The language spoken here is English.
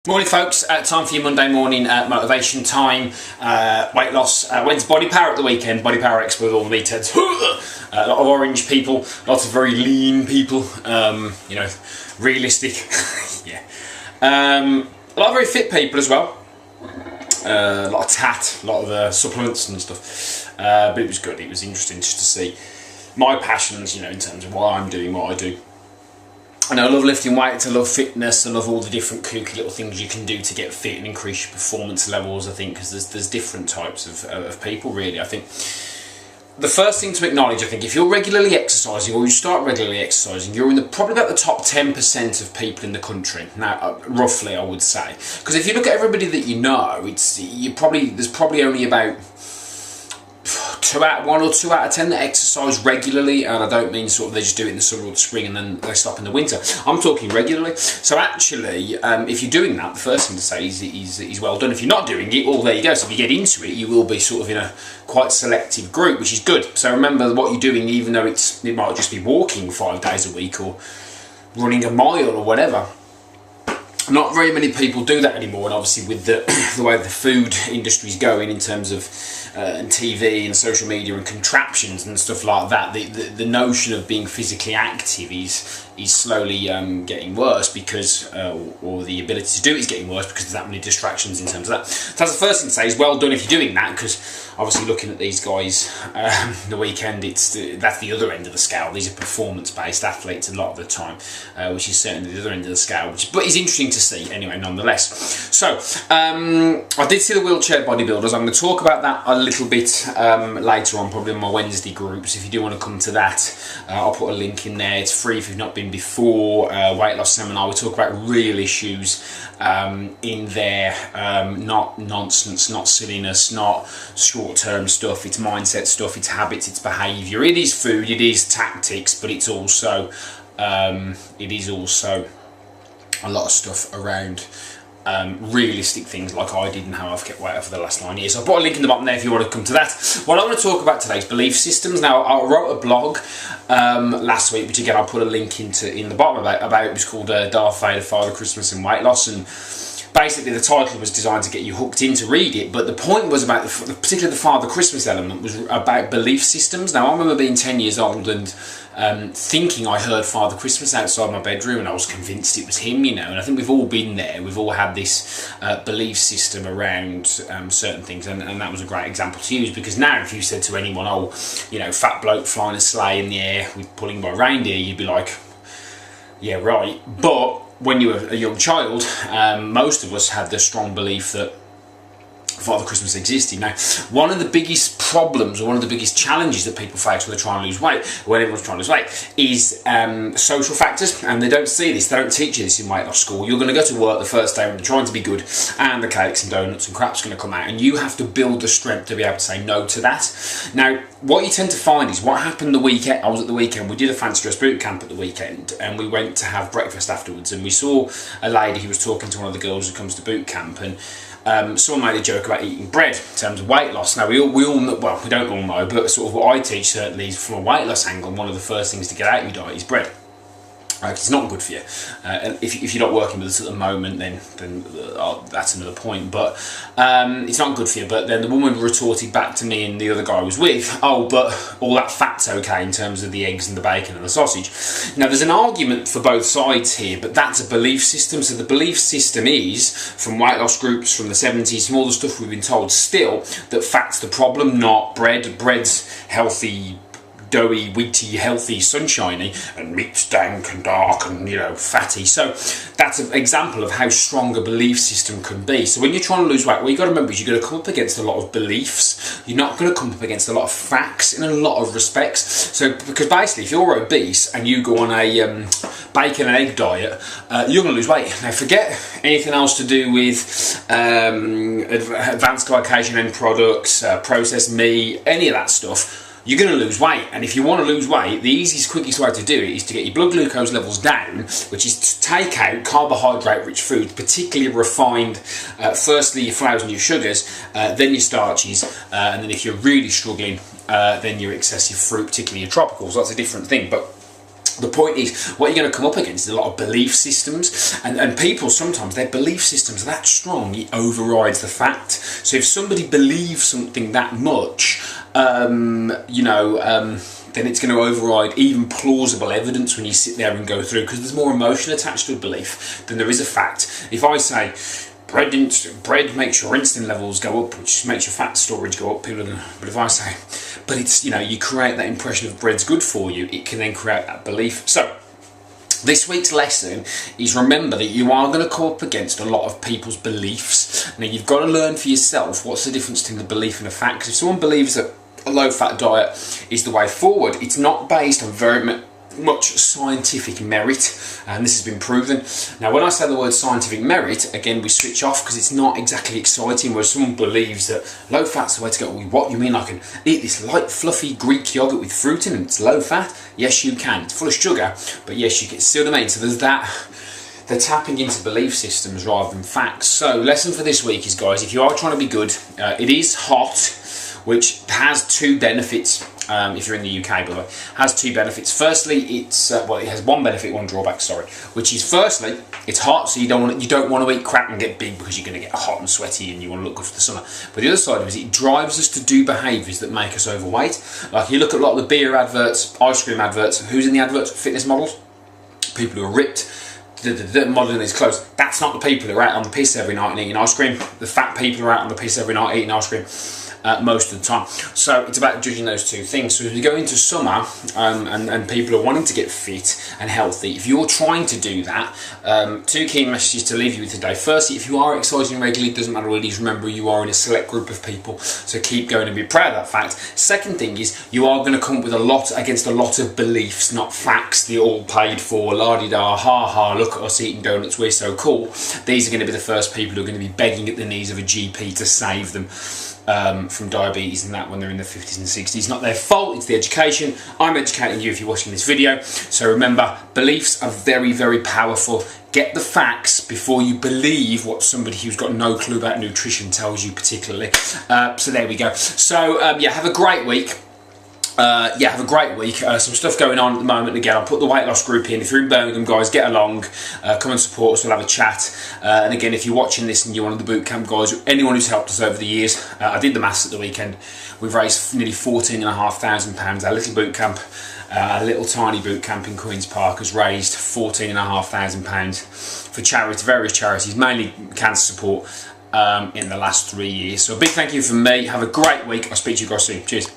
Morning folks, time for your Monday morning motivation time, weight loss, went to Body Power at the weekend, Body Power Expo with all the meatheads, a lot of orange people, lots of very lean people, you know, realistic, yeah, a lot of very fit people as well, a lot of tat, a lot of supplements and stuff, but it was good, it was interesting just to see my passions, you know, in terms of why I'm doing what I do. And I love lifting weights, I love fitness, I love all the different kooky little things you can do to get fit and increase your performance levels, I think, because there's different types of people, really. I think the first thing to acknowledge, I think, if you're regularly exercising, or you start regularly exercising, you're in probably about the top 10% of people in the country. Now, roughly, I would say. Because if you look at everybody that you know, there's probably only about 1 or 2 out of 10 that exercise regularly, and I don't mean sort of they just do it in the summer or the spring and then they stop in the winter. I'm talking regularly. So actually, if you're doing that, the first thing to say is well done. If you're not doing it, well, there you go. So if you get into it, you will be sort of in a quite selective group, which is good. So remember what you're doing, even though it might just be walking 5 days a week or running a mile or whatever. Not very many people do that anymore, and obviously with the way the food industry is going in terms of and TV and social media and contraptions and stuff like that, the notion of being physically active is slowly getting worse because, or the ability to do it is getting worse because there's that many distractions in terms of that. So that's the first thing to say is well done if you're doing that, because obviously looking at these guys the weekend, that's the other end of the scale. These are performance-based athletes a lot of the time, which is certainly the other end of the scale, but is interesting to see anyway, nonetheless. So I did see the wheelchair bodybuilders. I'm going to talk about that a little bit later on, probably in my Wednesday groups. If you do want to come to that, I'll put a link in there. It's free if you've not been before. Weight loss seminar. We talk about real issues in there, not nonsense, not silliness, not short-term stuff. It's mindset stuff, it's habits, it's behaviour. It is food, it is tactics, but it's also a lot of stuff around realistic things like I did and how I've kept weight off for the last 9 years. So I'll put a link in the bottom there if you want to come to that. What I want to talk about today is belief systems. Now, I wrote a blog last week, which again I'll put a link in the bottom about it was called Darth Vader, Father Christmas and Weight Loss, and basically the title was designed to get you hooked in to read it, but the point was about, particularly the Father Christmas element, was about belief systems. Now I remember being 10 years old and thinking I heard Father Christmas outside my bedroom, and I was convinced it was him, you know, and I think we've all been there, we've all had this belief system around certain things, and that was a great example to use, because now if you said to anyone, oh, you know, fat bloke flying a sleigh in the air with pulling by reindeer, you'd be like, yeah, right. But when you were a young child, most of us had the strong belief that Father Christmas existed. Now, one of the biggest problems, or one of the biggest challenges that people face when they're trying to lose weight, when everyone's trying to lose weight, is social factors, and they don't see this, they don't teach you this in weight loss school. You're going to go to work the first day when you're trying to be good, and the cakes and donuts and crap's going to come out, and you have to build the strength to be able to say no to that. Now, what you tend to find is what happened the weekend. I was at the weekend, we did a fancy dress boot camp at the weekend, and we went to have breakfast afterwards, and we saw a lady who was talking to one of the girls who comes to boot camp, and someone made a joke about eating bread in terms of weight loss. Now we all know, well, we don't all know, but sort of what I teach certainly is from a weight loss angle, one of the first things to get out of your diet is bread. It's not good for you. If you're not working with us at the moment, then that's another point. But it's not good for you. But then the woman retorted back to me and the other guy I was with, oh, but all that fat's okay in terms of the eggs and the bacon and the sausage. Now, there's an argument for both sides here, but that's a belief system. So the belief system is, from weight loss groups from the 70s, from all the stuff we've been told still, that fat's the problem, not bread. Bread's healthy, doughy, wheaty, healthy, sunshiny, and meat's dank and dark and, you know, fatty. So that's an example of how strong a belief system can be. So when you're trying to lose weight, what you've got to remember is you're going to come up against a lot of beliefs. You're not going to come up against a lot of facts in a lot of respects. So, because basically, if you're obese and you go on a bacon and egg diet, you're going to lose weight. Now, forget anything else to do with advanced glycation end products, processed meat, any of that stuff. You're going to lose weight, and if you want to lose weight, the easiest, quickest way to do it is to get your blood glucose levels down, which is to take out carbohydrate-rich foods, particularly refined, firstly your flours and your sugars, then your starches, and then if you're really struggling, then your excessive fruit, particularly your tropicals. That's a different thing, but The point is, what you're going to come up against is a lot of belief systems, and people sometimes, their belief systems are that strong, it overrides the fact. So if somebody believes something that much, then it's going to override even plausible evidence when you sit there and go through, because there's more emotion attached to a belief than there is a fact. If I say, bread makes your insulin levels go up, which makes your fat storage go up, people are gonna, but if I say, but it's, you create that impression of bread's good for you, it can then create that belief. So this week's lesson is, remember that you are going to come up against a lot of people's beliefs. Now you've got to learn for yourself what's the difference between the belief and a fact. Because if someone believes that a low-fat diet is the way forward, it's not based on very much scientific merit, and this has been proven. Now when I say the word scientific merit, again we switch off because it's not exactly exciting. Where someone believes that low fat's the way to go. What, you mean I can eat this light fluffy Greek yogurt with fruit in it and it's low fat? Yes you can, it's full of sugar, but yes you can, see what I mean? So there's that, they're tapping into belief systems rather than facts. So lesson for this week is, guys, if you are trying to be good, it is hot, which has two benefits. If you're in the UK, by the way, has two benefits. Firstly, it's it has one benefit, one drawback. Sorry, which is, firstly, it's hot, so you don't want to eat crap and get big, because you're going to get hot and sweaty and you want to look good for the summer. But the other side of it is, it drives us to do behaviours that make us overweight. Like you look at a lot of the beer adverts, ice cream adverts. Who's in the adverts? Fitness models, people who are ripped, modelling these clothes. That's not the people who are out on the piss every night and eating ice cream. The fat people are out on the piss every night eating ice cream. Most of the time. So it's about judging those two things. So as we go into summer, and people are wanting to get fit and healthy, if you're trying to do that, two key messages to leave you with today. Firstly, if you are exercising regularly, it doesn't matter what it is, remember you are in a select group of people, so keep going and be proud of that fact. Second thing is, you are going to come up with against a lot of beliefs, not facts. They're all paid for, la-di-da, ha-ha, look at us eating donuts, we're so cool. These are going to be the first people who are going to be begging at the knees of a GP to save them from diabetes and that when they're in their 50s and 60s. Not their fault, it's the education. I'm educating you if you're watching this video. So remember, beliefs are very, very powerful. Get the facts before you believe what somebody who's got no clue about nutrition tells you particularly. So there we go. So yeah, have a great week. Have a great week. Some stuff going on at the moment. Again, I'll put the weight loss group in. If you're in Birmingham, guys, get along. Come and support us. We'll have a chat. And again, if you're watching this and you're one of the boot camp guys, anyone who's helped us over the years, I did the maths at the weekend. We've raised nearly £14,500. Our little boot camp, our little tiny boot camp in Queen's Park, has raised £14,500 for charity, various charities, mainly cancer support, in the last 3 years. So a big thank you from me. Have a great week. I'll speak to you guys soon. Cheers.